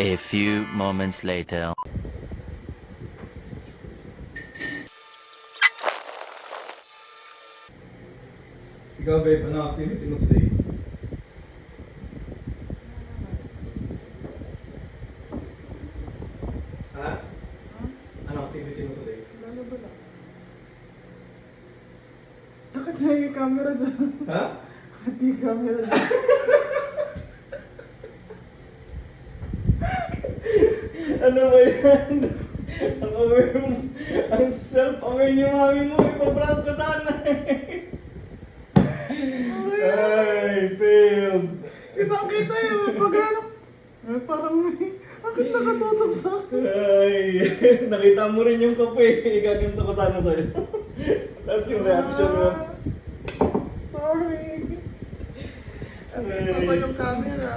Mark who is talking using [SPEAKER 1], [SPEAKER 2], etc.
[SPEAKER 1] A few moments later.
[SPEAKER 2] Ikaw, babe, ano activity mo today? Ha? Ano activity mo today?
[SPEAKER 3] Bala-bala. Bakit siya yung camera dyan?
[SPEAKER 2] Ha?
[SPEAKER 3] Bakit yung camera dyan? Ano ba yan? Ang aware mo. Ang self-aware niyo mami mo. Ipaprank ko sana eh. Ay, failed. Kita yun. Pag ano. Ay, parang may... Bakit nakatutok sa akin? Ay, nakita mo rin yung kape. Ikaganto ko sana sa'yo. Tapos yung reaction mo. Sorry. Nakita ko yung camera.